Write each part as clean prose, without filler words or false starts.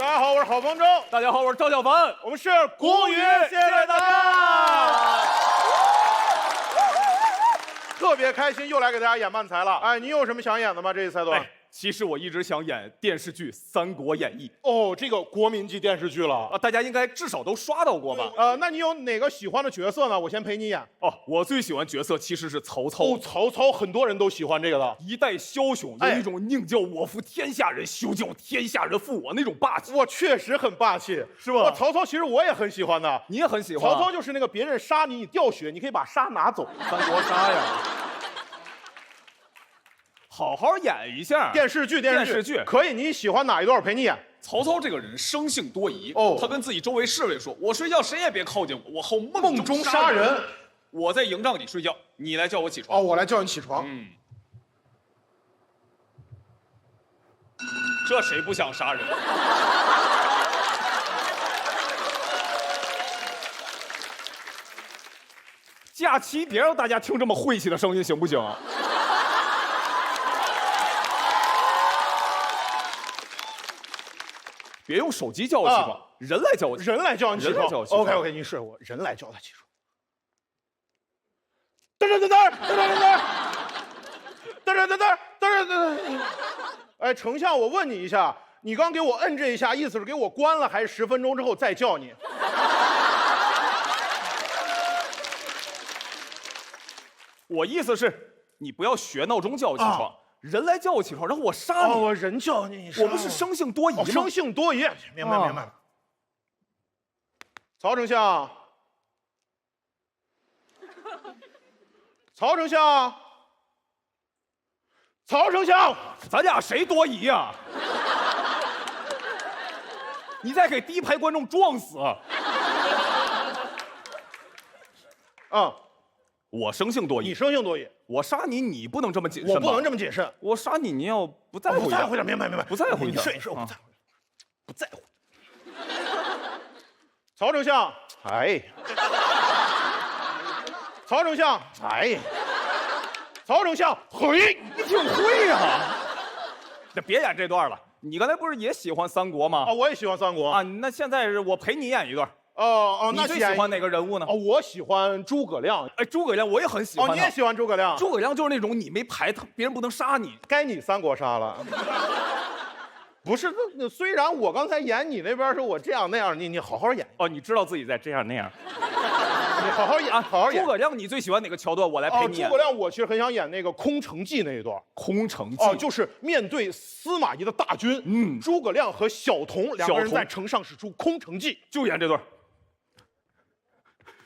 大家好，我是郝方舟。大家好，我是赵小凡，我们是古语，谢谢大家。特别开心，又来给大家演漫才了。哎，你有什么想演的吗？这一赛段？其实我一直想演电视剧《三国演义》哦，这个国民级电视剧了啊，大家应该至少都刷到过吧？那你有哪个喜欢的角色呢？我先陪你演。哦，我最喜欢角色其实是曹操。哦，曹操很多人都喜欢这个的，一代枭雄，有一种宁叫我负天下人，休叫天下人负我那种霸气。我确实很霸气，是吧？曹操其实我也很喜欢的，你也很喜欢。曹操就是那个别人杀你，你掉血，你可以把杀拿走，三国杀呀。好好演一下电视剧可以，你喜欢哪一段陪你演？曹操这个人生性多疑，哦，他跟自己周围侍卫说：“我睡觉谁也别靠近我，我好梦中杀人。我在营帐里睡觉，你来叫我起床。”哦，我来叫你起床。这谁不想杀人？假期别让大家听这么晦气的声音，行不行？别用手机叫我起床，人来叫我起床。人来叫你起床。OK， 你是我人来叫他起床。哎，丞相，我问你一下，你刚给我摁这一下，意思是给我关了，还是10分钟之后再叫你？我意思是，你不要学闹钟叫我起床。人来叫我起床，然后我杀你。我人叫你，我不是生性多疑吗？生性多疑，明白了。曹丞相，曹丞相，曹丞相，咱俩谁多疑呀？你再给第一排观众撞死！我生性多疑，你生性多疑。我杀你，你不能这么谨慎。我不能这么谨慎。我杀你，你要不在乎？不在乎点，明白。不在乎一点。你是我不在乎，曹丞相，哎。曹丞相，哎。曹丞相，嘿，你挺会呀。那别演这段了。你刚才不是也喜欢三国吗？我也喜欢三国啊。那现在是我陪你演一段。那你最喜欢哪个人物呢？我喜欢诸葛亮。哎，诸葛亮我也很喜欢。你也喜欢诸葛亮？诸葛亮就是那种你没排他，别人不能杀你，该你三国杀了。不是，虽然我刚才演你那边是我这样那样，你好好演。你知道自己在这样那样，你好好演，好好演。诸葛亮，你最喜欢哪个桥段？我来陪你演。诸葛亮，我其实很想演那个空城计那一段。空城计就是面对司马懿的大军，诸葛亮和小童两个人在城上使出空城计，就演这段。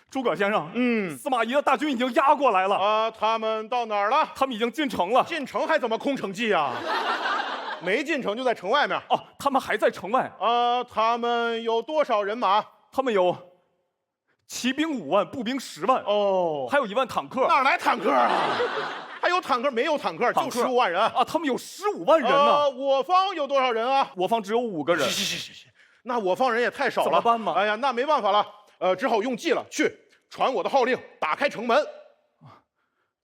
诸葛先生，司马懿的大军已经压过来了。他们到哪儿了？他们已经进城了。进城还怎么空城计啊？没进城就在城外面。他们还在城外。他们有多少人马？他们有骑兵5万，步兵10万。还有1万坦克。哪来坦克啊？还有坦克？没有坦克，就15万人啊！他们有15万人呢。我方有多少人啊？我方只有5个人。行，那我方人也太少了，怎么办吗？哎呀，那没办法了。只好用计了，去传我的号令，打开城门。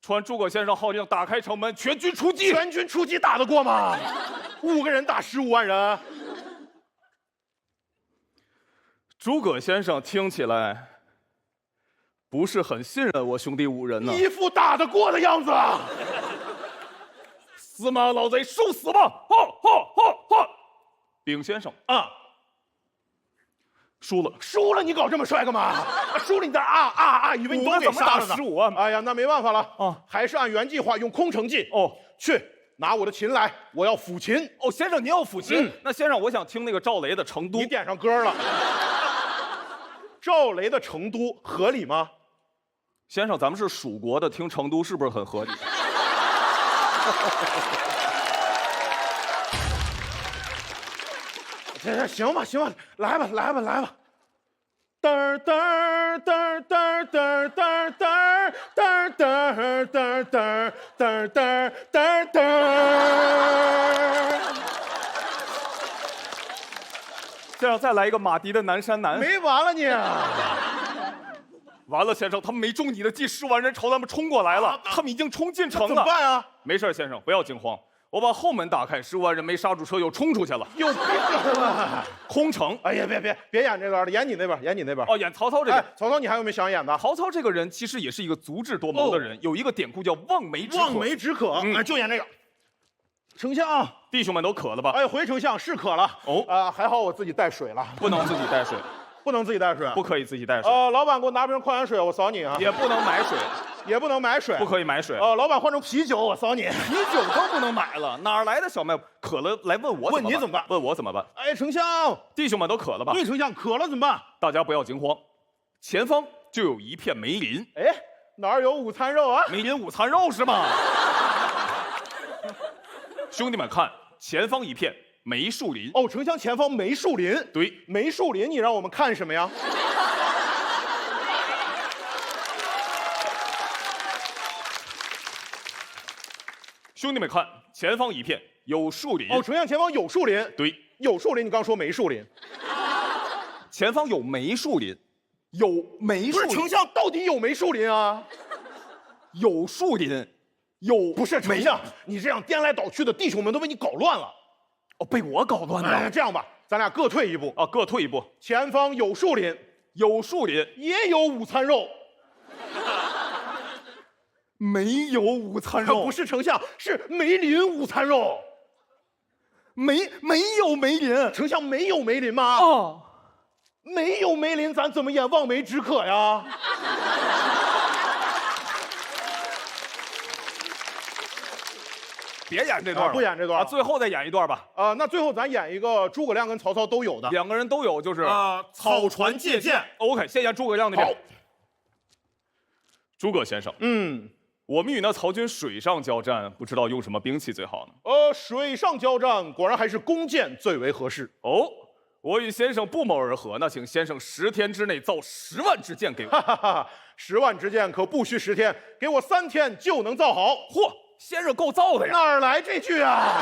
传诸葛先生号令，打开城门，全军出击。全军出击打得过吗？5个人打15万人。诸葛先生听起来不是很信任我兄弟5人呢。一副打得过的样子。司马老贼，受死吧！丙先生输了，你搞这么帅干嘛？输了你在以为你都给杀了呢。15万。哎呀，那没办法了还是按原计划用空城计。去拿我的琴来，我要抚琴。先生您要抚琴？那先生，我想听那个赵雷的《成都》。你点上歌了。赵雷的《成都》合理吗？先生，咱们是蜀国的，听《成都》是不是很合理？行吧，来吧。嘚儿嘚儿嘚儿嘚儿嘚儿嘚儿嘚儿嘚儿嘚儿嘚儿嘚儿嘚儿嘚儿嘚儿嘚儿。先生，再来一个马迪的《南山南》。没完了你！完了，先生，他们没中你的计，10万人朝咱们冲过来了，他们已经冲进城了。怎么办啊？没事，先生，不要惊慌。我把后门打开，15万人没刹住车又冲出去了，有病了！空城。哎呀，别演这段了，演你那边，演你那边。哦，演曹操这个。哎，曹操，你还有没有想演的？曹操这个人其实也是一个足智多谋的人，有一个典故叫望梅止渴。望梅止渴，哎，就演这个。丞相，弟兄们都渴了吧？哎，回丞相是渴了。哦，还好我自己带水了。不能自己带水，不能自己带水，不可以自己带水。老板给我拿瓶矿泉水，我扫你啊。也不能买水，也不能买水，不可以买水。老板换成啤酒，我扫你。啤酒都不能买了，哪儿来的小卖？渴了来问我，问你怎么办？问我怎么办？哎，丞相，弟兄们都渴了吧？对，丞相渴了怎么办？大家不要惊慌，前方就有一片梅林。哎，哪儿有午餐肉啊？梅林午餐肉是吗？兄弟们看，前方一片梅树林。哦，丞相前方梅树林。对，梅树林，你让我们看什么呀？兄弟们看，前方一片有树林。哦，丞相前方有树林。对，有树林。你刚说梅树林，前方有梅树林，有梅树林。不是丞相，到底有梅树林啊？有树林，有不是丞相，你这样颠来倒去的，弟兄们都被你搞乱了。哦，被我搞乱了。哎，这样吧，咱俩各退一步啊，各退一步。前方有树林，有树林，也有午餐肉。没有午餐肉，不是丞相，是梅林午餐肉。没有梅林，丞相没有梅林吗？哦，没有梅林，咱怎么演望梅止渴呀？别演这段了，不演这段了，最后再演一段吧。那最后咱演一个诸葛亮跟曹操都有的，两个人都有，就是草船借箭。OK， 先演诸葛亮那边。好，诸葛先生，我们与那曹军水上交战，不知道用什么兵器最好呢？水上交战果然还是弓箭最为合适。哦，我与先生不谋而合，那请先生10天之内造10万支箭给我。哈哈哈，10万支箭可不需10天，给我3天就能造好。嚯，先生够造的呀！哪儿来这句啊？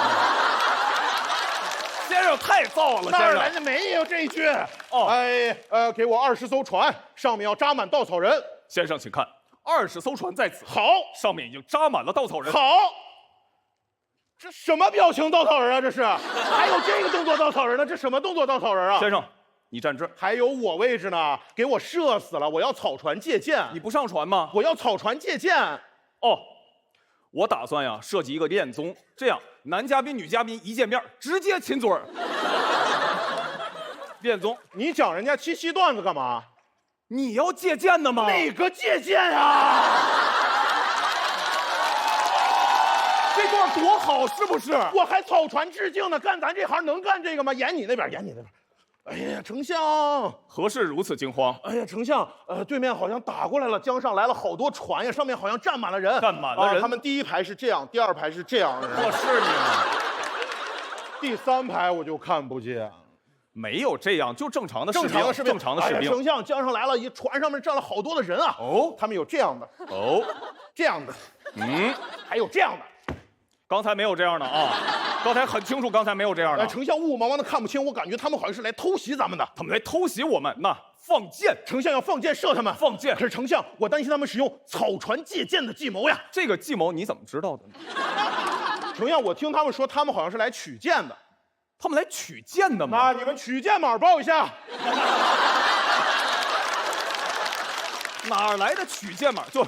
先生太造了，哪儿来的没有这一句？哦，哎，给我20艘船，上面要扎满稻草人。先生，请看，20艘船在此。好，上面已经扎满了稻草人。好，这什么表情稻草人啊？这是，还有这个动作稻草人呢？这什么动作稻草人啊？先生，你站这儿。还有我位置呢，给我射死了！我要草船借箭。你不上船吗？我要草船借箭。哦，我打算呀设计一个恋综，这样男嘉宾女嘉宾一见面直接亲嘴儿。恋综，你讲人家七夕段子干嘛？你要借鉴的吗？哪个借鉴呀？这段多好，是不是？我还草船致敬呢，干咱这行能干这个吗？演你那边，演你那边。哎呀，丞相，何事如此惊慌？哎呀，丞相，对面好像打过来了，江上来了好多船呀，上面好像站满了人。站满了人，他们第1排是这样，第2排是这样的人。我是你吗？第3排我就看不见。没有这样，就正常的士兵。正常的士兵。丞相，江上来了，一船上面站了好多的人啊。哦，他们有这样的。哦，这样的。还有这样的。刚才没有这样的啊，刚才很清楚，刚才没有这样的。丞相雾茫茫的看不清，我感觉他们好像是来偷袭咱们的。他们来偷袭我们，那放箭，丞相要放箭射他们。放箭。可是丞相，我担心他们使用草船借箭的计谋呀。这个计谋你怎么知道的呢？丞相，我听他们说，他们好像是来取箭的。他们来取箭的吗？那你们取箭码报一下。哪来的取箭码？就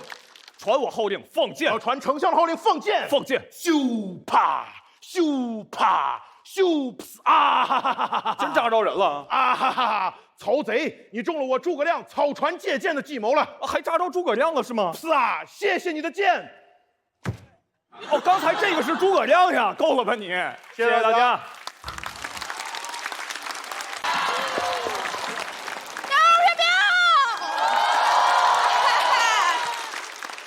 传我号令放箭。传丞相的号令放箭。放箭。咻啪咻啪咻啊！哈哈哈哈！真扎着人了啊！哈哈哈！曹贼，你中了我诸葛亮草船借箭的计谋了。还扎着诸葛亮了是吗？是啊，谢谢你的箭。哦，刚才这个是诸葛亮呀，够了吧你？谢谢大家。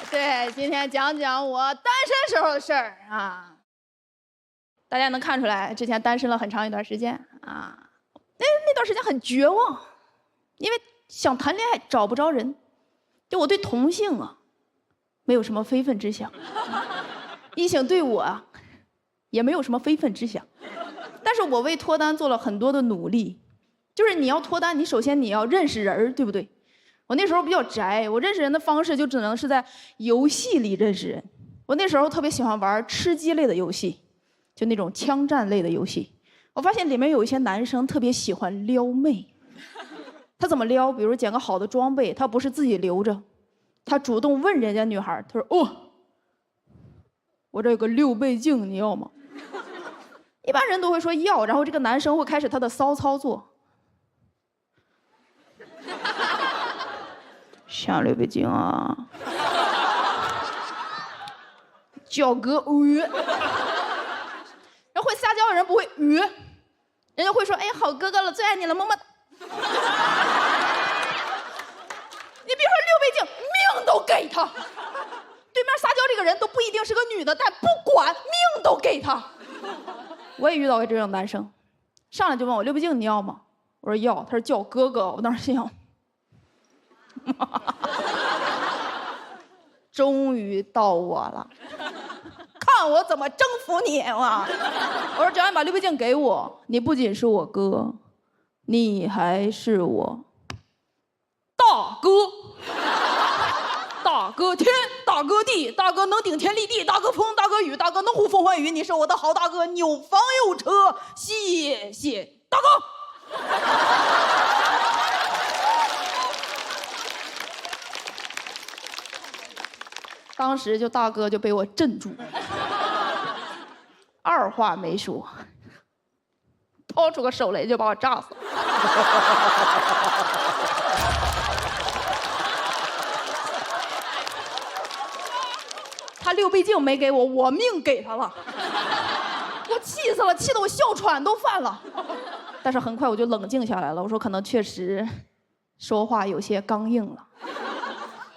对，今天讲讲我单身时候的事儿啊。大家能看出来，之前单身了很长一段时间啊。那段时间很绝望，因为想谈恋爱找不着人，就我对同性啊，没有什么非分之想，异性对我啊，也没有什么非分之想。但是我为脱单做了很多的努力，就是你要脱单，你首先你要认识人，对不对？我那时候比较宅，我认识人的方式就只能是在游戏里认识人。我那时候特别喜欢玩吃鸡类的游戏，就那种枪战类的游戏。我发现里面有一些男生特别喜欢撩妹，他怎么撩？比如捡个好的装备，他不是自己留着，他主动问人家女孩，他说：“哦，我这有个6倍镜，你要吗？”一般人都会说要，然后这个男生会开始他的骚操作。想6倍镜啊？叫哥然后会撒娇的人不会人家会说：“哎，好哥哥了，最爱你了，么么哒。”你别说6倍镜，命都给他。对面撒娇这个人都不一定是个女的，但不管，命都给他。我也遇到过这种男生，上来就问我：“6倍镜你要吗？”我说要。他说叫哥哥，我当时心想，终于到我了，看我怎么征服你啊！我说只要你把6倍镜给我，你不仅是我哥，你还是我大哥。大哥天，大哥地，大哥能顶天立地，大哥风，大哥雨，大哥能呼风唤雨，你是我的好大哥，有房有车，谢谢大哥。当时就大哥就被我镇住，二话没说，掏出个手雷就把我炸死了。他6倍镜没给我，我命给他了，我气死了，气得我哮喘都犯了。但是很快我就冷静下来了，我说可能确实说话有些刚硬了，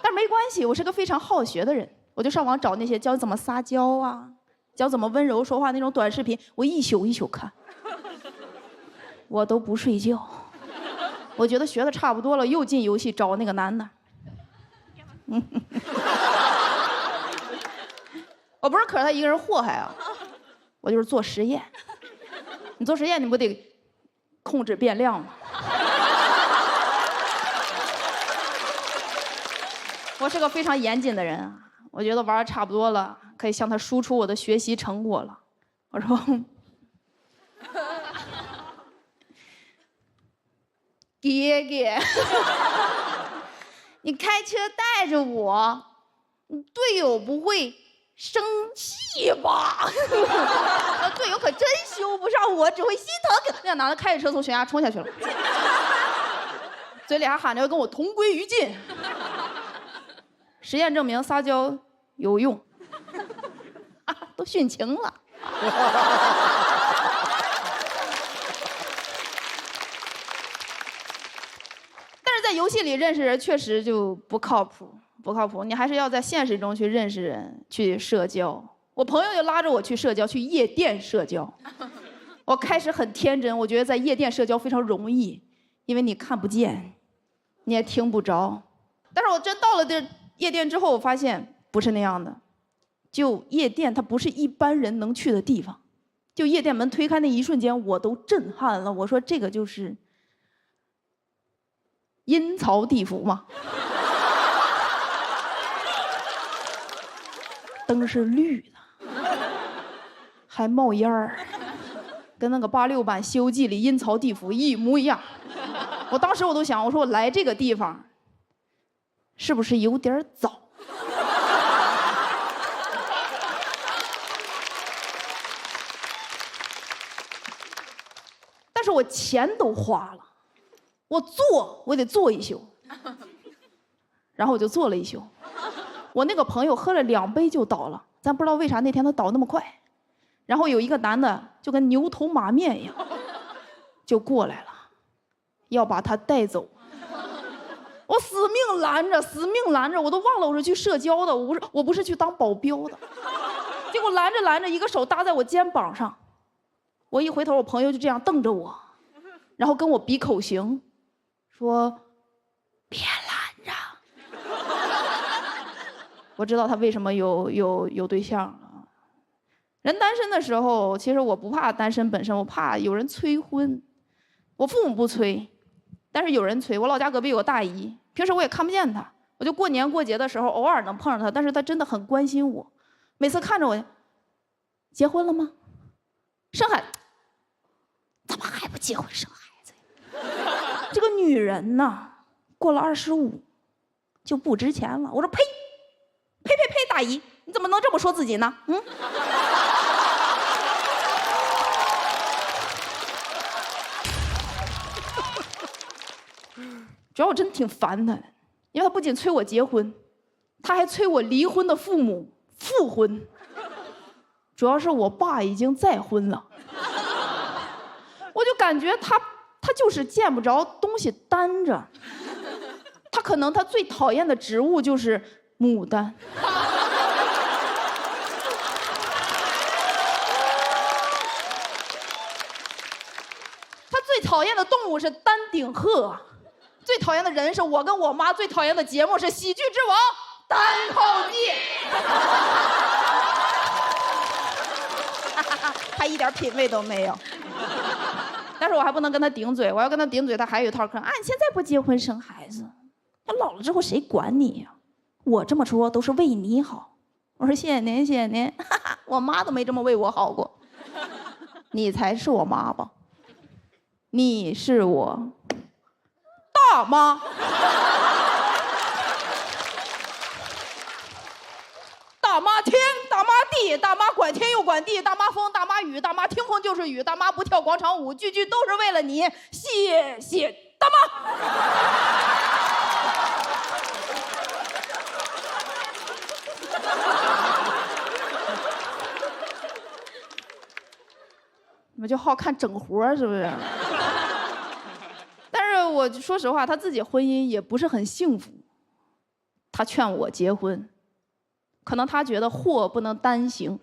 但没关系，我是个非常好学的人，我就上网找那些教怎么撒娇啊，教怎么温柔说话那种短视频，我一宿一宿看，我都不睡觉。我觉得学的差不多了，又进游戏找那个男的。我不是可是他一个人祸害啊，我就是做实验。你做实验你不得控制变量吗？我是个非常严谨的人啊，我觉得玩的差不多了，可以向他输出我的学习成果了。我说，爹爹，你开车带着我，你队友不会生气吧？队友可真修不上我，只会心疼。那男的开着车从悬崖冲下去了，嘴里还喊着要跟我同归于尽。实验证明撒娇有用，都殉情了。但是在游戏里认识人确实就不靠谱。不靠谱，你还是要在现实中去认识人，去社交。我朋友就拉着我去社交，去夜店社交。我开始很天真，我觉得在夜店社交非常容易，因为你看不见，你也听不着。但是我真到了这夜店之后，我发现不是那样的。就夜店，它不是一般人能去的地方。就夜店门推开那一瞬间，我都震撼了。我说这个就是阴曹地府嘛。灯是绿的，还冒烟儿，跟那个86版《西游记》里阴曹地府一模一样。我当时我都想，我说我来这个地方，是不是有点早？但是我钱都花了，我得坐一宿，然后我就坐了一宿。我那个朋友喝了2杯就倒了，咱不知道为啥那天他倒那么快。然后有一个男的就跟牛头马面一样，就过来了，要把他带走。我死命拦着，死命拦着，我都忘了我是去社交的，我不是去当保镖的。结果拦着拦着，一个手搭在我肩膀上，我一回头，我朋友就这样瞪着我，然后跟我比口型，说别拦着。我知道他为什么有对象了。人单身的时候，其实我不怕单身本身，我怕有人催婚。我父母不催，但是有人催。我老家隔壁有个大姨，平时我也看不见她，我就过年过节的时候偶尔能碰上她，但是她真的很关心我。每次看着我，结婚了吗？生孩子，怎么还不结婚生孩子呀？这个女人呐，过了25就不值钱了。我说呸，呸呸呸，大姨，你怎么能这么说自己呢？嗯。主要我真的挺烦他的，因为他不仅催我结婚，他还催我离婚的父母复婚。主要是我爸已经再婚了，我就感觉他就是见不着东西担着。可能他最讨厌的植物就是牡丹。他最讨厌的动物是丹顶鹤。最讨厌的人是我跟我妈，最讨厌的节目是《喜剧之王》单口记。他一点品味都没有。但是我还不能跟他顶嘴，我要跟他顶嘴，他还有一套嗑啊！你现在不结婚生孩子，那老了之后谁管你呀？我这么说都是为你好。我说谢谢您，谢谢您。我妈都没这么为我好过。你才是我妈吧？你是我大妈。大妈天，大妈地，大妈管天又管地，大妈风，大妈雨，大妈听风就是雨，大妈不跳广场舞，句句都是为了你，谢谢大妈。你们就好看整活是不是？但是我说实话，他自己婚姻也不是很幸福。他劝我结婚，可能他觉得祸不能单行。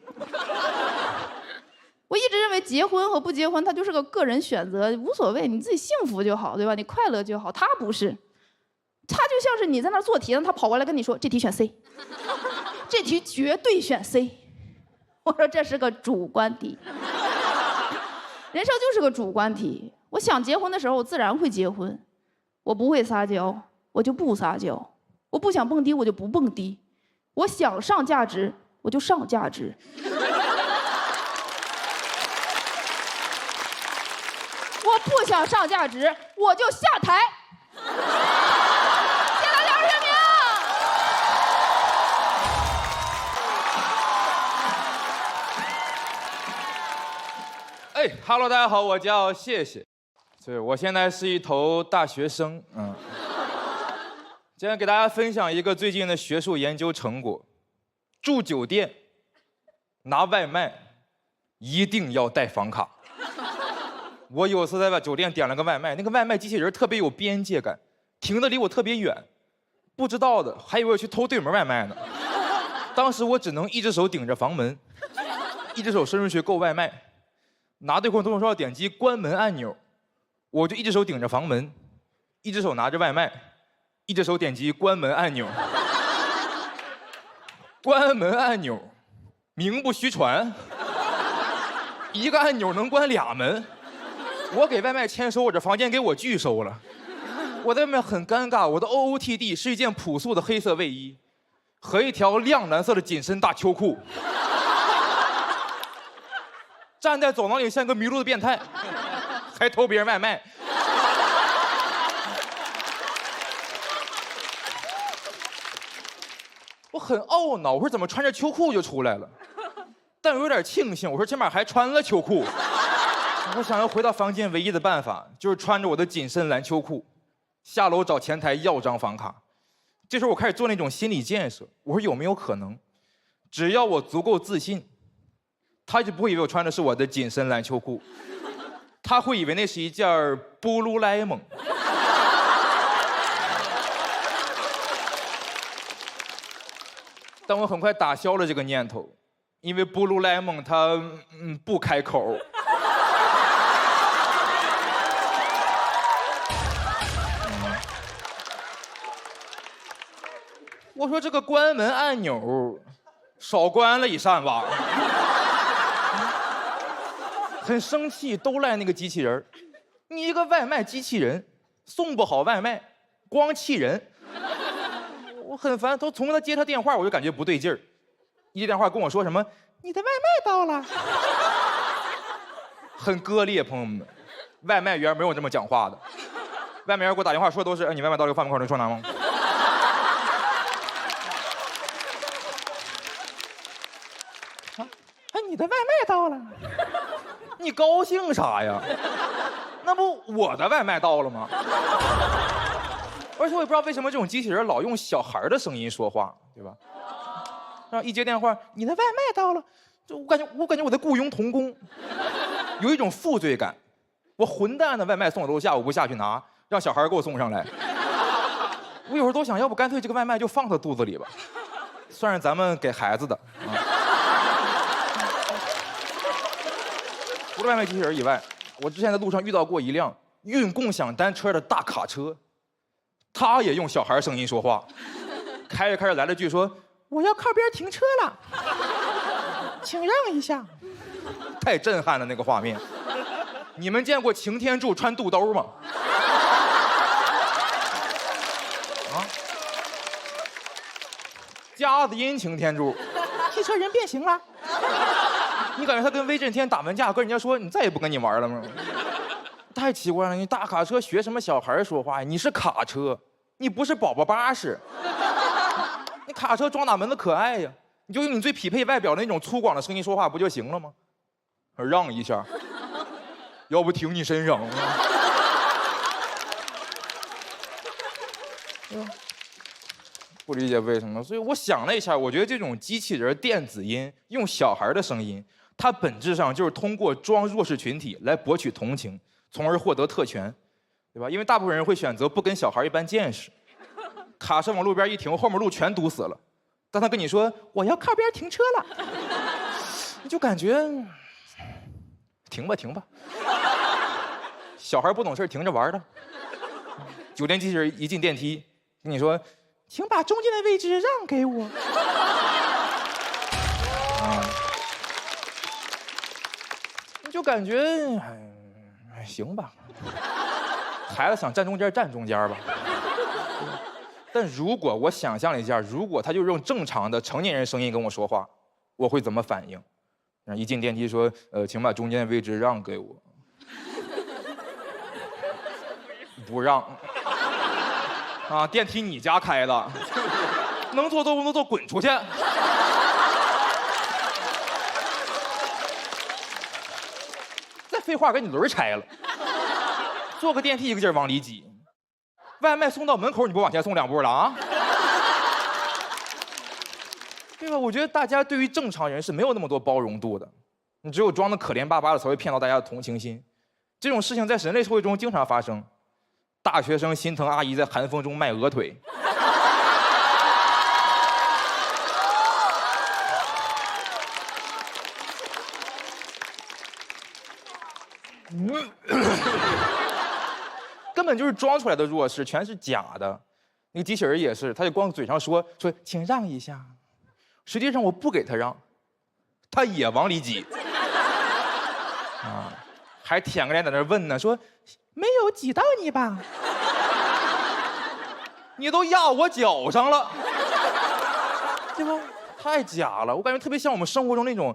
我一直认为结婚和不结婚，它就是个个人选择，无所谓，你自己幸福就好，对吧？你快乐就好。他不是，他就像是你在那做题，他跑过来跟你说这题选 C， 这题绝对选 C。我说这是个主观题。人生就是个主观题。我想结婚的时候，我自然会结婚；我不会撒娇，我就不撒娇；我不想蹦迪，我就不蹦迪；我想上价值，我就上价值。我不想上价值，我就下台。谢谢大家认明。哎哈喽，大家好，我叫谢谢，我现在是一头大学生，今天给大家分享一个最近的学术研究成果：住酒店拿外卖一定要带房卡。我有次在酒店点了个外卖，那个外卖机器人特别有边界感，停得离我特别远，不知道的还以为我去偷对门外卖呢。当时我只能一只手顶着房门，一只手伸出去够外卖。拿对空同时要点击关门按钮，我就一只手顶着房门，一只手拿着外卖，一只手点击关门按钮。关门按钮，名不虚传，一个按钮能关俩门。我给外卖签收，我这房间给我拒收了。我在外面很尴尬，我的 OOTD 是一件朴素的黑色卫衣和一条亮蓝色的紧身大秋裤。站在走廊里像个迷路的变态，还偷别人外卖。我很懊恼，我说怎么穿着秋裤就出来了？但我有点庆幸，我说起码还穿了秋裤。我想要回到房间，唯一的办法就是穿着我的紧身蓝秋裤，下楼找前台要张房卡。这时候我开始做那种心理建设，我说有没有可能，只要我足够自信，他就不会以为我穿的是我的紧身蓝秋裤，他会以为那是一件Blue Lemon。但我很快打消了这个念头，因为Blue Lemon它不开口。我说这个关门按钮少关了一扇吧。很生气，都赖那个机器人。你一个外卖机器人，送不好外卖，光气人。我很烦，从他接他电话，我就感觉不对劲儿。一接电话跟我说什么，你的外卖到了。很割裂，朋友们。外卖员没有这么讲话的，外卖员给我打电话说都是：哎，你外卖到这个饭门口，能说拿吗？哎，你的外卖到了，你高兴啥呀？那不我的外卖到了吗？而且我也不知道为什么这种机器人老用小孩的声音说话，对吧？然后一接电话，你的外卖到了，就我感觉我在雇佣童工，有一种负罪感。我混蛋的外卖送到楼下，我不下去拿，让小孩给我送上来。我有时候都想要不干脆这个外卖就放他肚子里吧，算是咱们给孩子的。除了外卖机器人以外，我之前在路上遇到过一辆运共享单车的大卡车，他也用小孩声音说话，开着来了句说：“我要靠边停车了，请让一下。”太震撼了那个画面。你们见过擎天柱穿肚兜吗？啊？夹子音擎天柱，汽车人变形了。你感觉他跟威震天打完架，跟人家说你再也不跟你玩了吗？太奇怪了，你大卡车学什么小孩说话呀？你是卡车，你不是宝宝巴士。你卡车装哪门子可爱呀？你就用你最匹配外表的那种粗犷的声音说话不就行了吗？让一下，要不停你身上。不理解为什么，所以我想了一下，我觉得这种机器人电子音用小孩的声音，它本质上就是通过装弱势群体来博取同情，从而获得特权，对吧？因为大部分人会选择不跟小孩一般见识。卡车往路边一停，后面路全堵死了。当他跟你说我要靠边停车了，你就感觉停吧，小孩不懂事停着玩的。酒店机器人一进电梯，跟你说，请把中间的位置让给我。你就感觉行吧，孩子想站中间站中间吧。但如果我想象了一下，如果他就用正常的成年人声音跟我说话，我会怎么反应？一进电梯说，请把中间的位置让给我。不让。啊，电梯你家开的，能坐不能坐，滚出去。再废话，给你轮拆了。坐个电梯一个劲儿往里挤。外卖送到门口，你不往前送2步了啊？对吧？我觉得大家对于正常人是没有那么多包容度的，你只有装的可怜巴巴的才会骗到大家的同情心。这种事情在人类社会中经常发生。大学生心疼阿姨在寒风中迈鹅腿。根本就是装出来的弱势，全是假的。那个机器人也是，他就光嘴上说请让一下，实际上我不给他让，他也往里挤。啊，还舔个脸在那问呢，说没有挤到你吧？你都压我脚上了，对吧？太假了，我感觉特别像我们生活中那种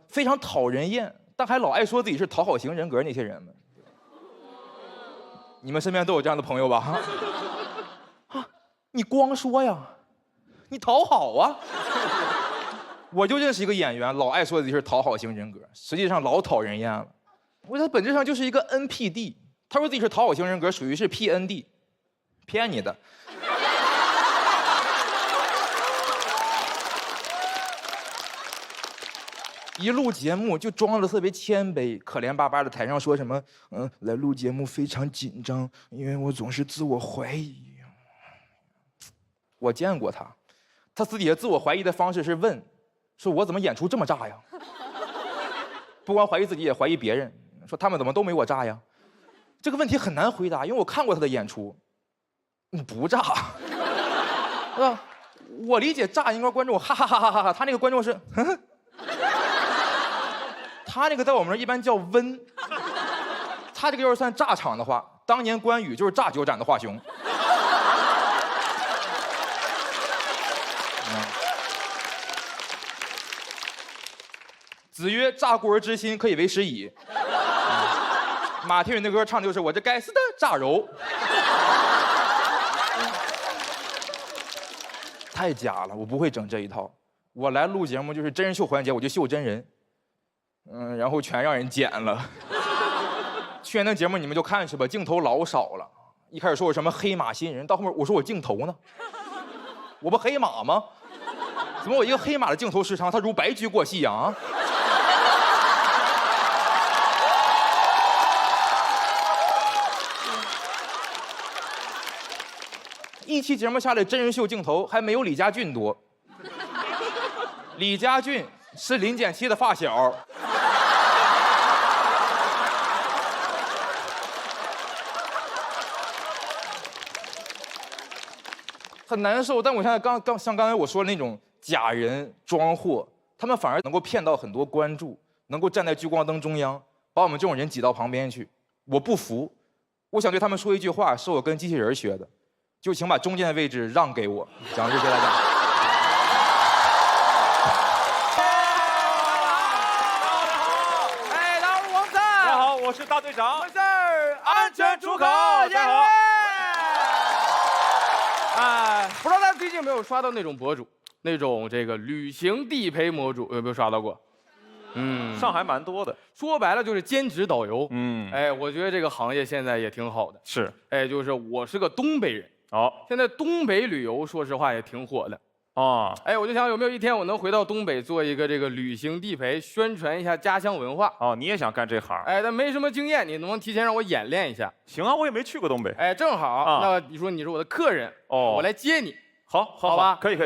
非常讨人厌，但还老爱说自己是讨好型人格那些人们。你们身边都有这样的朋友吧？啊，你光说呀，你讨好啊。我就认识一个演员，老爱说自己是讨好型人格，实际上老讨人厌了。我觉得他本质上就是一个 NPD， 他说自己是讨好型人格，属于是 PND， 骗你的。一录节目就装得特别谦卑，可怜巴巴的台上说什么来录节目非常紧张，因为我总是自我怀疑。我见过他私底下自我怀疑的方式是问，说我怎么演出这么炸呀？不光怀疑自己，也怀疑别人，说他们怎么都没我炸呀？这个问题很难回答，因为我看过他的演出，不炸，是吧？我理解炸应该观众哈哈哈哈哈哈，他那个观众是他那个在我们这一般叫温，他这个要是算炸场的话，当年关羽就是炸酒展的华雄。子曰：“炸故而知新，可以为师矣。”马天宇那歌唱的就是我这该死的炸柔，太假了，我不会整这一套。我来录节目就是真人秀环节，我就秀真人，然后全让人剪了。去年那节目你们就看去吧，镜头老少了。一开始说我什么黑马新人，到后面我说我镜头呢，我不黑马吗？怎么我一个黑马的镜头时长，它如白驹过隙啊？一期节目下来，真人秀镜头还没有李家俊多。李家俊是林建期的发小。很难受，但我现在像刚才我说的那种假人装货，他们反而能够骗到很多关注，能够站在聚光灯中央，把我们这种人挤到旁边去。我不服，我想对他们说一句话，是我跟机器人学的，就请把中间的位置让给我。讲这些大家。哎，大家好，我是王灿。大家好，我是大队长。我是安全出口，大家好。哎，不知道大家最近有没有刷到那种博主，那种这个旅行地陪博主，有没有刷到过？上海蛮多的。说白了就是兼职导游。哎，我觉得这个行业现在也挺好的。是。哎，就是我是个东北人。哦。现在东北旅游，说实话也挺火的。哦。哎，我就想有没有一天我能回到东北做一个这个旅行地陪，宣传一下家乡文化。哦，你也想干这行？哎，但没什么经验，你能不能提前让我演练一下？行啊，我也没去过东北。哎，正好，那你说你是我的客人，我来接你。好吧，可以。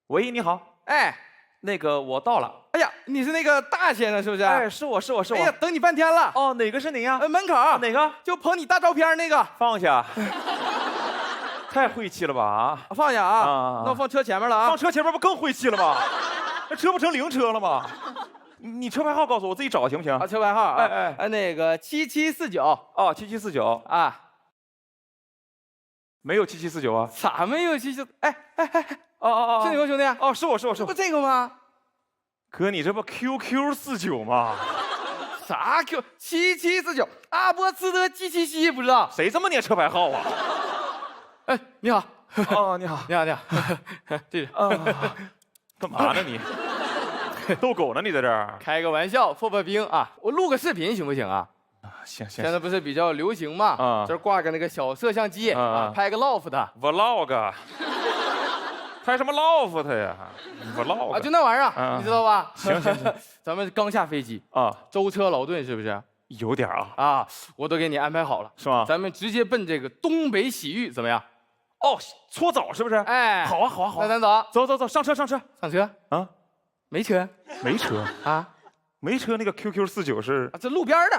喂，你好。哎，那个我到了。哎呀，你是那个大先生是不是？哎，是我。哎呀，等你半天了。哦，哪个是您呀？门口。哪个？就捧你大照片那个。放下。太晦气了吧啊！放下啊！那我放车前面了啊！放车前面不更晦气了吗？那车不成灵车了吗？你车牌号告诉我，自己找行不行？啊，车牌号。哎，那个7749。哦，7749啊。没有7749啊？咋没有77？哎，哦，是你吗，兄弟？哦，是我。这不这个吗？哥，你这不 QQ49吗？啥 Q7749？阿波茨德 G77不知道？谁这么念车牌号啊？哎，你好。哦，你好。这是。干嘛呢你？逗狗呢？你在这儿？开个玩笑，破冰啊！我录个视频行不行啊？行。现在不是比较流行嘛？这挂个那个小摄像机拍个 loft。vlog。拍什么 loft 呀 ？vlog 啊，就那玩意儿，你知道吧？行。咱们刚下飞机啊，舟车劳顿是不是？有点啊。啊，我都给你安排好了，是吗？咱们直接奔这个东北洗浴怎么样？哦，搓澡是不是？哎，好啊。那咱走。走，上车。上车啊？没车啊？没车，那个 QQ49是？这路边的。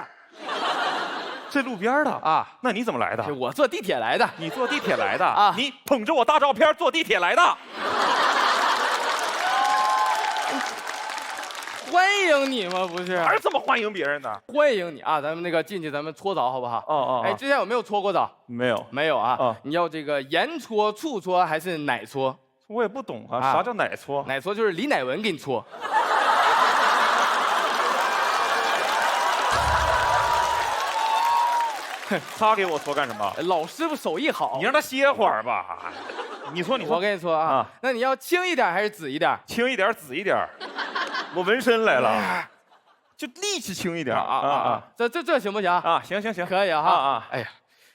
这路边的啊？那你怎么来的？我坐地铁来的。你坐地铁来的啊？你捧着我大照片坐地铁来的？欢迎你吗？不是？哪儿这么欢迎别人呢？欢迎你啊！咱们那个进去，咱们搓澡好不好？哦。哎，之前有没有搓过澡？没有。没有啊？你要这个盐搓、醋搓还是奶搓？我也不懂啊，啥叫奶搓？奶搓就是李乃文给你搓。他给我搓干什么？老师傅手艺好，你让他歇会儿吧。你搓，我给你搓啊。那你要轻一点还是紫一点？轻一点，紫一点。我纹身来了，就力气轻一点啊。这行不行啊？行，可以啊。哎呀，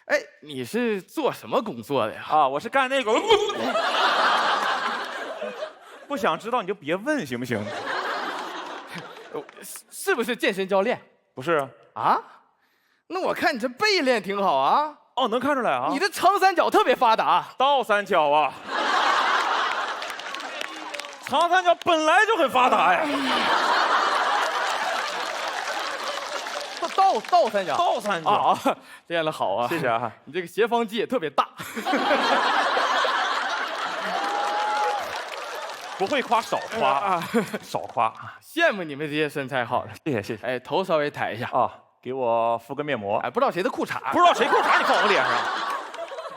哎，你是做什么工作的呀？啊，我是干那个。不想知道你就别问，行不行？是不是健身教练？不是啊。那我看你这背练挺好啊。哦，能看出来啊。你的长三角特别发达。倒三角啊。长三角本来就很发达呀。倒三角。倒三角啊，练得好啊。谢谢啊。你这个斜方肌也特别大。不会夸少夸啊，少夸。羡慕你们这些身材好的。谢谢。哎，头稍微抬一下啊。给我敷个面膜。哎，不知道谁的裤衩，不知道谁裤衩你放我脸上，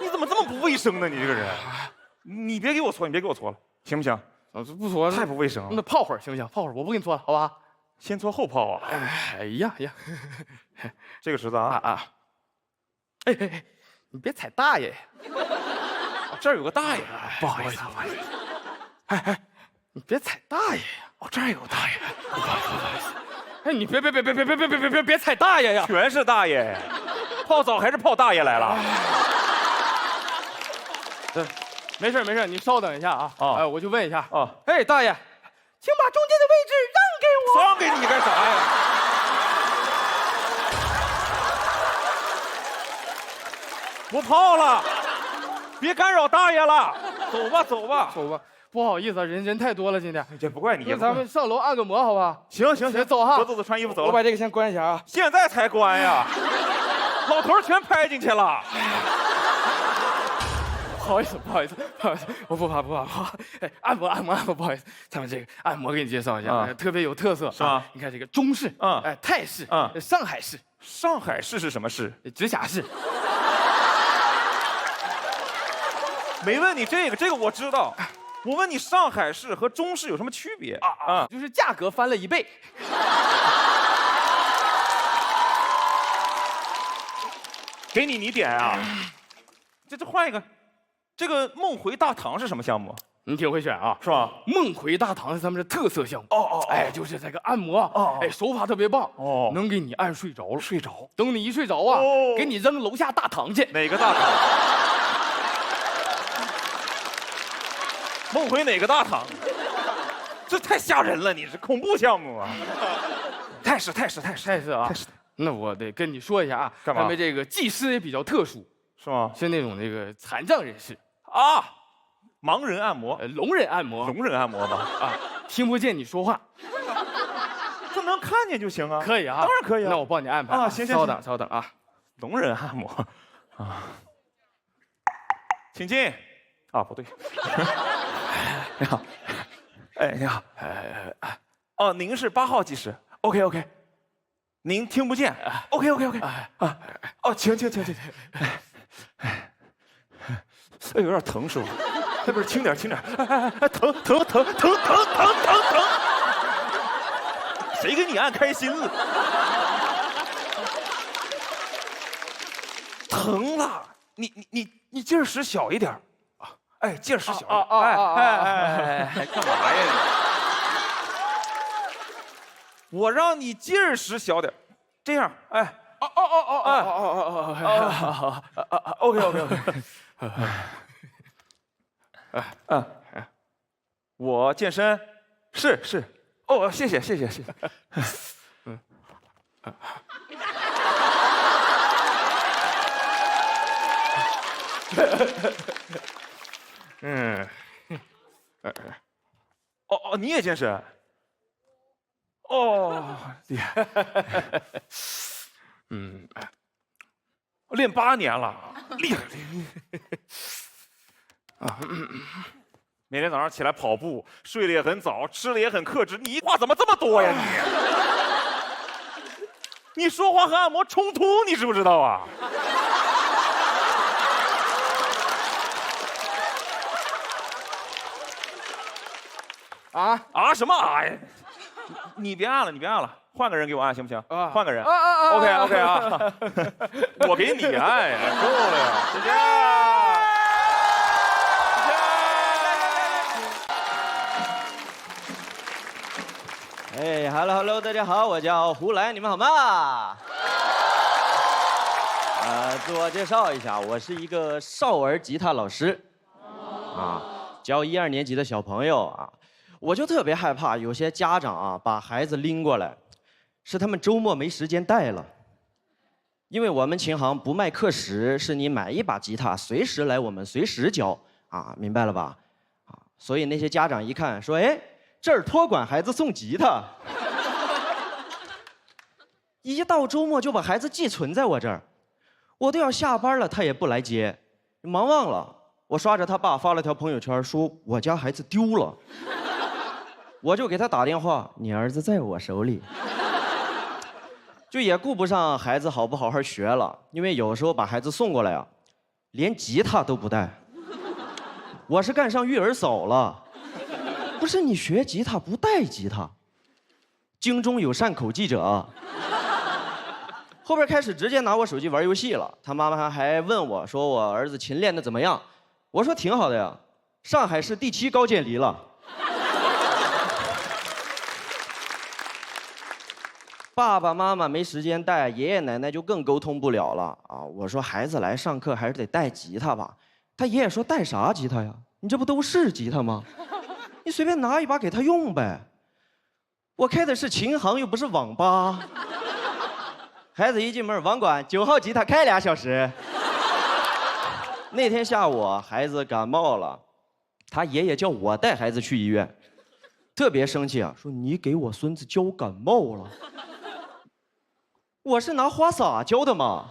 你怎么这么不卫生呢？你这个人，你别给我搓了，行不行？不搓，太不卫生了。那泡会儿行不行？泡会儿，我不给你搓了，好吧？先搓后泡啊？哎呀呀，这个池子啊，哎，你别踩大爷！这儿有个大爷，不好意思，不好意思。哎，你别踩大爷呀！哦，这儿有个大爷，不好意思。哎，你别踩大爷呀！全是大爷，泡澡还是泡大爷来了？没事，你稍等一下啊。啊，我去问一下。啊，哎，大爷，请把中间的位置让给我。让给你干啥呀？不泡了，别干扰大爷了，走吧，走吧。走吧，不好意思啊，人太多了，今天。这不怪你，那咱们上楼按个摩，好吧？行，走哈。走，穿衣服走了。我把这个先关一下啊。现在才关呀，老头全拍进去了。不好意思，我不怕。哎，按摩，不好意思，咱们这个按摩给你介绍一下，特别有特色，是吧？你看这个中式，哎，泰式，上海式。上海市是什么市？直辖市。没问你这个我知道。我问你上海市和中式有什么区别啊？就是价格翻了1倍。给你点啊。这换一个。这个梦回大堂是什么项目？你挺会选啊，是吧？梦回大堂是咱们的特色项目。哎，就是这个按摩，哎，手法特别棒，能给你按睡着了。睡着，等你一睡着啊，给你扔楼下大堂去。哪个大堂？梦回哪个大堂？这太吓人了，你是恐怖项目啊！泰式啊！那我得跟你说一下啊，干嘛？咱们这个技师也比较特殊，是吗？是那种那个残障人士啊，盲人按摩，聋人按摩，聋人按摩吧？啊，听不见你说话，这能看见就行啊。可以啊，当然可以啊。那我帮你安排啊，行，稍等啊，聋人按摩啊，请进。啊，不对。你好，哎，你好，哦，您是8号技师 ，OK， 您听不见 ，OK， 啊，哦，请，哎，有点疼，师傅，哎，不是，轻点，哎，疼，谁给你按开心了？疼了，你劲儿使小一点。哎，劲儿使小，哎，干嘛呀你？我让你劲儿使小点，这样，哎，OK，我健身，是，哦，谢谢，哦，你也健身？哦，厉害，练8年了，厉害，每天早上起来跑步，睡得也很早，吃的也很克制。你话怎么这么多呀你？你说话和按摩冲突，你知不知道啊？什么啊呀？你别按了，换个人给我按行不行？换个人。OK 啊，我给你按呀，够了呀，谢谢。哎 ，Hello， 大家好，我叫胡来，你们好吗？自我介绍一下，我是一个少儿吉他老师，教1、2年级的小朋友啊。我就特别害怕有些家长啊把孩子拎过来，是他们周末没时间带了。因为我们琴行不卖课时，是你买一把吉他随时来我们随时教啊，明白了吧？所以那些家长一看说，哎，这儿托管孩子送吉他，一到周末就把孩子寄存在我这儿，我都要下班了他也不来接，忙忘了。我刷着他爸发了条朋友圈说我家孩子丢了。我就给他打电话，你儿子在我手里，就也顾不上孩子好不好好学了，因为有时候把孩子送过来啊，连吉他都不带。我是干上育儿嫂了，不是你学吉他不带吉他，京中有善口记者。后边开始直接拿我手机玩游戏了，他妈妈还问我说我儿子琴练得怎么样，我说挺好的呀，上海市第7高渐离了。爸爸妈妈没时间带，爷爷奶奶就更沟通不了了啊！我说孩子来上课还是得带吉他吧，他爷爷说带啥吉他呀？你这不都是吉他吗？你随便拿一把给他用呗。我开的是琴行，又不是网吧。孩子一进门，网管9号吉他开2小时。那天下午，孩子感冒了，他爷爷叫我带孩子去医院，特别生气啊，说你给我孙子教感冒了。我是拿花洒教的嘛。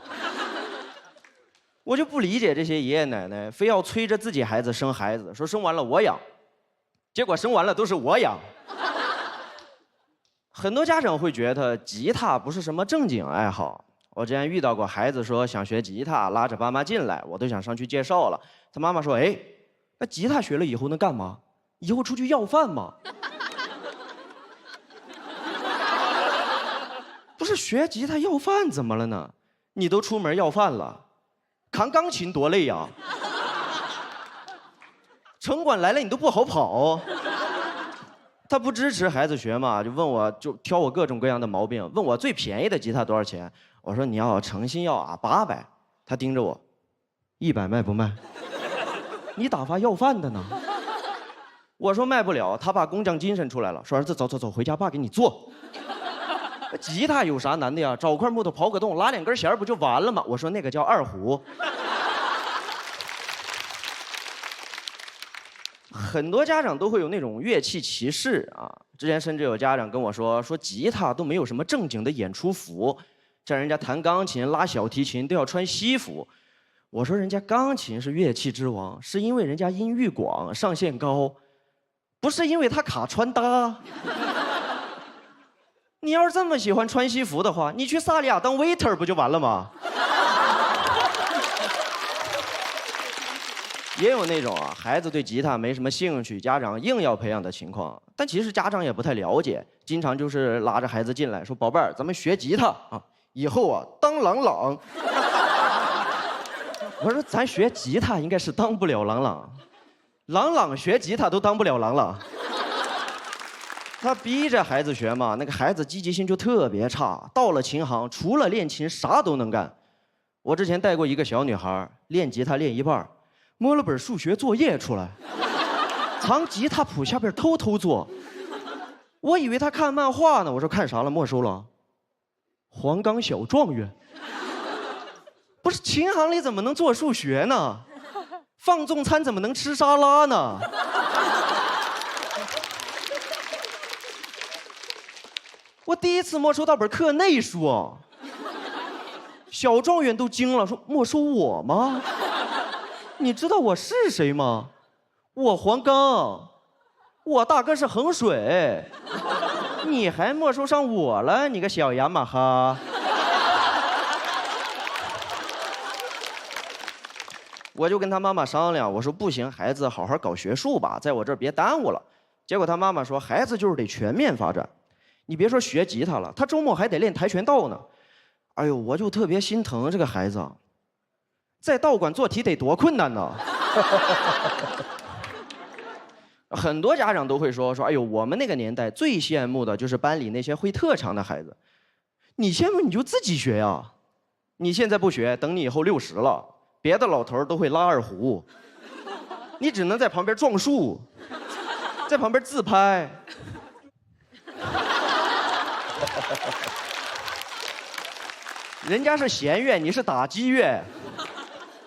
我就不理解这些爷爷奶奶，非要催着自己孩子生孩子，说生完了我养，结果生完了都是我养。很多家长会觉得吉他不是什么正经爱好。我之前遇到过孩子说想学吉他，拉着爸妈进来，我都想上去介绍了。他妈妈说：“哎，那吉他学了以后能干嘛？以后出去要饭吗？”不是学吉他要饭怎么了呢？你都出门要饭了，扛钢琴多累呀！城管来了你都不好跑。他不支持孩子学嘛，就问我，就挑我各种各样的毛病，问我最便宜的吉他多少钱。我说你要诚心要啊，800。他盯着我，100卖不卖？你打发要饭的呢？我说卖不了。他把工匠精神出来了，说儿子走走走，回家爸给你做。吉他有啥难的呀？找块木头刨个洞，拉2根弦不就完了吗？我说那个叫二胡。很多家长都会有那种乐器歧视啊！之前甚至有家长跟我说，吉他都没有什么正经的演出服，像人家弹钢琴、拉小提琴都要穿西服。我说人家钢琴是乐器之王，是因为人家音域广、上限高，不是因为他卡穿搭。你要是这么喜欢穿西服的话，你去萨利亚当 waiter 不就完了吗？也有那种啊，孩子对吉他没什么兴趣，家长硬要培养的情况。但其实家长也不太了解，经常就是拉着孩子进来说：“宝贝儿，咱们学吉他啊，以后啊当郎朗。”我说咱学吉他应该是当不了郎朗，郎朗学吉他都当不了郎朗。他逼着孩子学嘛，那个孩子积极性就特别差，到了琴行除了练琴啥都能干。我之前带过一个小女孩练吉他练一半，摸了本数学作业出来，藏吉他谱下边偷偷做。我以为他看漫画呢，我说看啥了？没收了。黄冈小状元，不是琴行里怎么能做数学呢？放纵餐怎么能吃沙拉呢？我第一次没收到本课内书，小状元都惊了，说没收我吗？你知道我是谁吗？我黄冈，我大哥是衡水，你还没收上我了，你个小雅马哈！我就跟他妈妈商量，我说不行，孩子好好搞学术吧，在我这儿别耽误了。结果他妈妈说，孩子就是得全面发展，你别说学吉他了，他周末还得练跆拳道呢。哎呦，我就特别心疼这个孩子，在道馆做题得多困难呢。很多家长都会说，哎呦，我们那个年代最羡慕的就是班里那些会特长的孩子。你羡慕你就自己学呀，你现在不学，等你以后60了，别的老头都会拉二胡，你只能在旁边撞树，在旁边自拍。人家是弦乐，你是打击乐。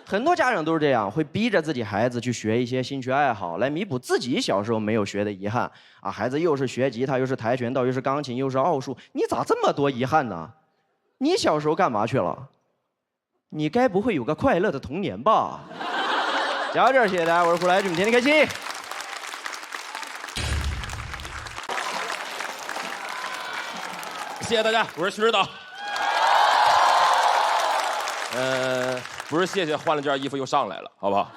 很多家长都是这样，会逼着自己孩子去学一些兴趣爱好，来弥补自己小时候没有学的遗憾啊！孩子又是学吉他，又是跆拳道，又是钢琴，又是奥数，你咋这么多遗憾呢？你小时候干嘛去了？你该不会有个快乐的童年吧？讲到这儿，谢谢大家，我是胡来，祝你们天天开心。谢谢大家，我是徐指导。不是谢谢，换了件衣服又上来了，好不好？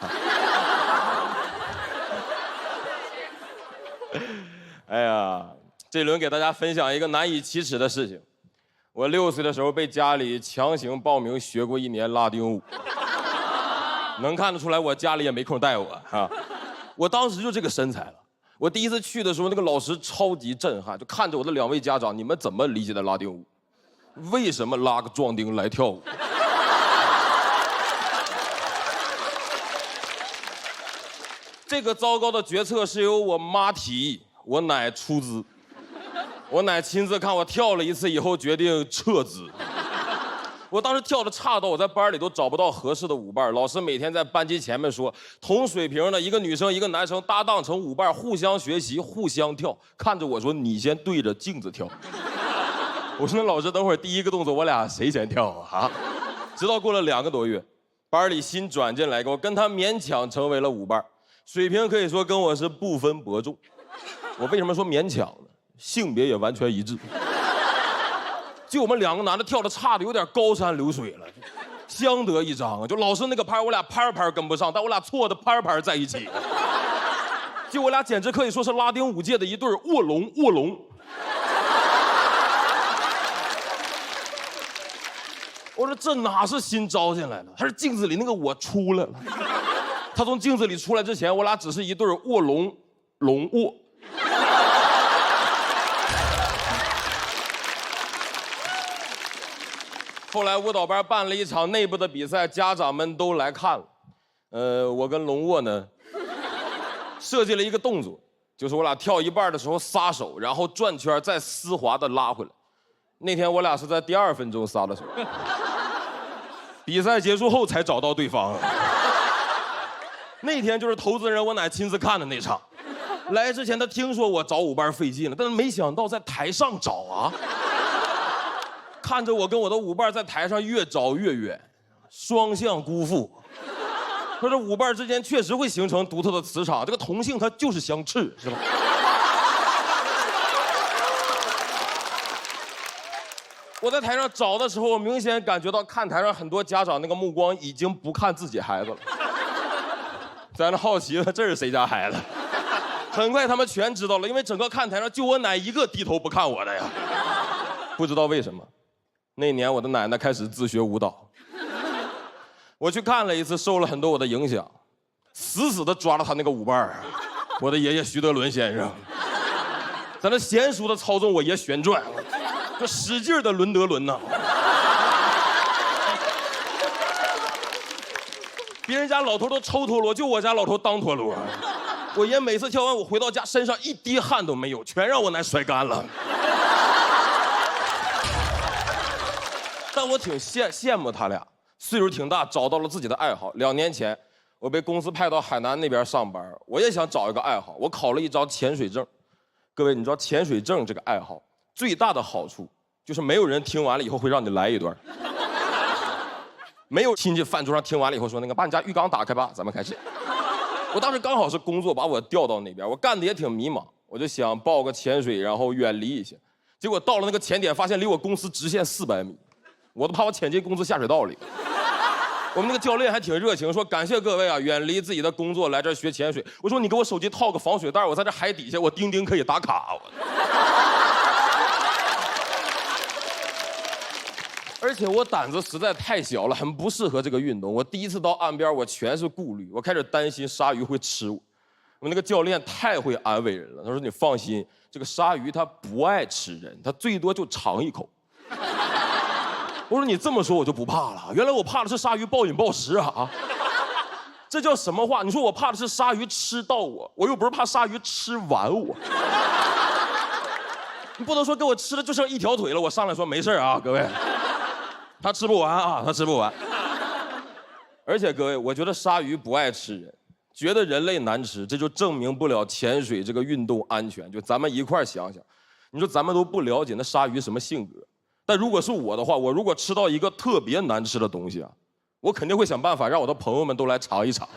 哎呀，这轮给大家分享一个难以启齿的事情。我6岁的时候被家里强行报名学过1年拉丁舞，能看得出来我家里也没空带我啊。我当时就这个身材了。我第一次去的时候，那个老师超级震撼，就看着我的2位家长，你们怎么理解的拉丁舞？为什么拉个壮丁来跳舞？这个糟糕的决策是由我妈提议，我奶出资。我奶亲自看我跳了1次以后，决定撤资。我当时跳的差到我在班里都找不到合适的舞伴，老师每天在班级前面说，同水平的一个女生一个男生搭档成舞伴，互相学习，互相跳。看着我说：“你先对着镜子跳。”我说：“那老师，等会儿第一个动作我俩谁先跳啊？”直到过了2个多月，班里新转进来一个，我跟他勉强成为了舞伴，水平可以说跟我是不分伯仲。我为什么说勉强呢？性别也完全一致。就我们2个男的跳的差的有点高山流水了，相得益彰啊！就老师那个拍，我俩拍跟不上，但我俩错的拍在一起。就我俩简直可以说是拉丁舞界的一对卧龙。我说这哪是新招进来的，他是镜子里那个我出来了。他从镜子里出来之前，我俩只是一对卧龙卧。后来舞蹈班办了一场内部的比赛，家长们都来看了。我跟龙卧呢，设计了一个动作，就是我俩跳一半的时候撒手，然后转圈再丝滑的拉回来。那天我俩是在第2分钟撒的手，比赛结束后才找到对方。那天就是投资人我奶亲自看的那场。来之前他听说我找舞伴费劲了，但是没想到在台上找啊。看着我跟我的舞伴在台上越找越远，双向辜负。说这舞伴之间确实会形成独特的磁场，这个同性它就是相斥，是吧？我在台上找的时候，我明显感觉到看台上很多家长那个目光已经不看自己孩子了，在那好奇了这是谁家孩子。很快他们全知道了，因为整个看台上就我奶一个低头不看我的呀。不知道为什么。那年我的奶奶开始自学舞蹈，我去看了一次，受了很多我的影响，死死地抓了他那个舞伴我的爷爷徐德伦先生，在那娴熟地操纵我爷旋转，这使劲的伦德伦呐。别人家老头都抽陀螺，就我家老头当陀螺。我爷每次跳完舞回到家，身上一滴汗都没有，全让我奶甩干了。但我挺羡慕他俩，岁数挺大，找到了自己的爱好。2年前，我被公司派到海南那边上班，我也想找一个爱好，我考了一张潜水证。各位，你知道潜水证这个爱好最大的好处就是没有人听完了以后会让你来一段，没有亲戚饭桌上听完了以后说那个把你家浴缸打开吧，咱们开始。我当时刚好是工作把我调到那边，我干的也挺迷茫，我就想报个潜水，然后远离一下。结果到了那个潜点，发现离我公司直线400米。我都怕我潜进公司下水道里。我们那个教练还挺热情，说感谢各位啊，远离自己的工作来这儿学潜水。我说你给我手机套个防水袋，我在这海底下，我钉钉可以打卡。而且我胆子实在太小了，很不适合这个运动。我第一次到岸边，我全是顾虑，我开始担心鲨鱼会吃我。我们那个教练太会安慰人了，他说你放心，这个鲨鱼它不爱吃人，它最多就尝一口。我说你这么说我就不怕了，原来我怕的是鲨鱼暴饮暴食啊！这叫什么话？你说我怕的是鲨鱼吃到我，我又不是怕鲨鱼吃完我。你不能说给我吃的就剩1条腿了，我上来说没事啊，各位，他吃不完啊，他吃不完。而且各位，我觉得鲨鱼不爱吃人，觉得人类难吃，这就证明不了潜水这个运动安全。就咱们一块想想，你说咱们都不了解那鲨鱼什么性格。但如果是我的话，我如果吃到一个特别难吃的东西啊，我肯定会想办法让我的朋友们都来尝一尝。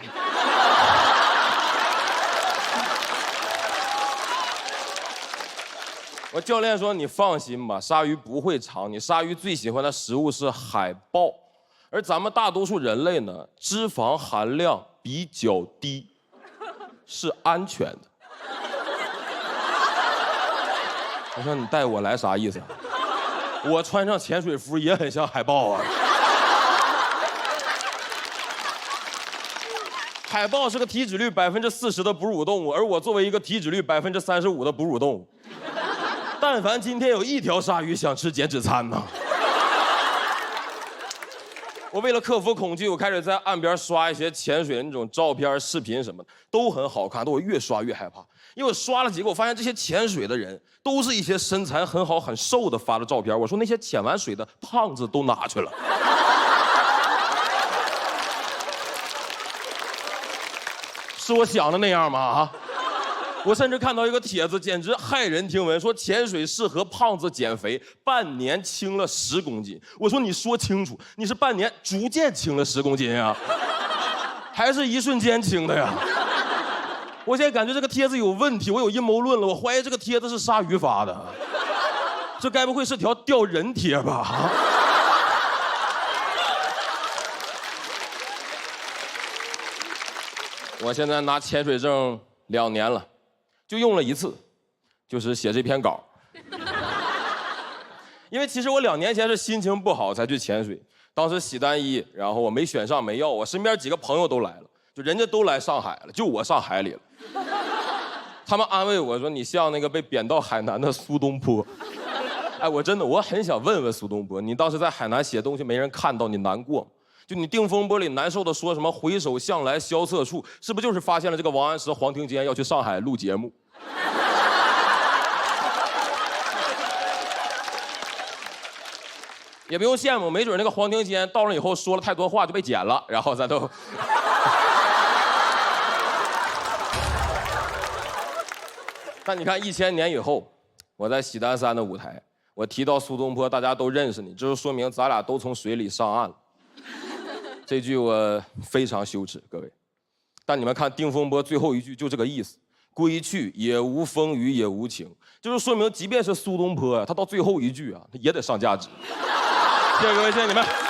我教练说你放心吧，鲨鱼不会尝你，鲨鱼最喜欢的食物是海豹，而咱们大多数人类呢，脂肪含量比较低，是安全的。我说你带我来啥意思啊？我穿上潜水服也很像海豹啊。海豹是个体脂率40%的哺乳动物，而我作为一个体脂率35%的哺乳动物，但凡今天有一条鲨鱼想吃减脂餐呢，我为了克服恐惧，我开始在岸边刷一些潜水的那种照片、视频什么的，都很好看，但我越刷越害怕，因为我刷了几个，我发现这些潜水的人都是一些身材很好、很瘦的发的照片。我说那些潜完水的胖子都哪去了？是我想的那样吗？啊！我甚至看到一个帖子，简直骇人听闻，说潜水适合胖子减肥，半年轻了10公斤。我说你说清楚，你是半年逐渐轻了10公斤啊，还是一瞬间轻的呀？我现在感觉这个帖子有问题，我有阴谋论了，我怀疑这个帖子是鲨鱼发的，这该不会是条钓人帖吧？啊！我现在拿潜水证2年了，就用了1次，就是写这篇稿。因为其实我2年前是心情不好才去潜水，当时喜单1，然后我没选上，没要我，身边几个朋友都来了，就人家都来上海了，就我上海里了。他们安慰我说：“你像那个被贬到海南的苏东坡。”哎，我真的我很想问问苏东坡，你当时在海南写东西没人看到，你难过吗？就你定风波里难受的说什么回首向来萧瑟处，是不是就是发现了这个王安石、黄庭坚要去上海录节目？也不用羡慕，没准那个黄庭坚到了以后说了太多话就被剪了，然后咱都。但你看1000年以后，我在喜单3的舞台，我提到苏东坡，大家都认识你，这就说明咱俩都从水里上岸了。这句我非常羞耻，各位。但你们看定风波最后一句就这个意思，归去也无风雨也无晴，就是说明即便是苏东坡啊，他到最后一句啊，他也得上价值。谢谢各位，谢谢你们。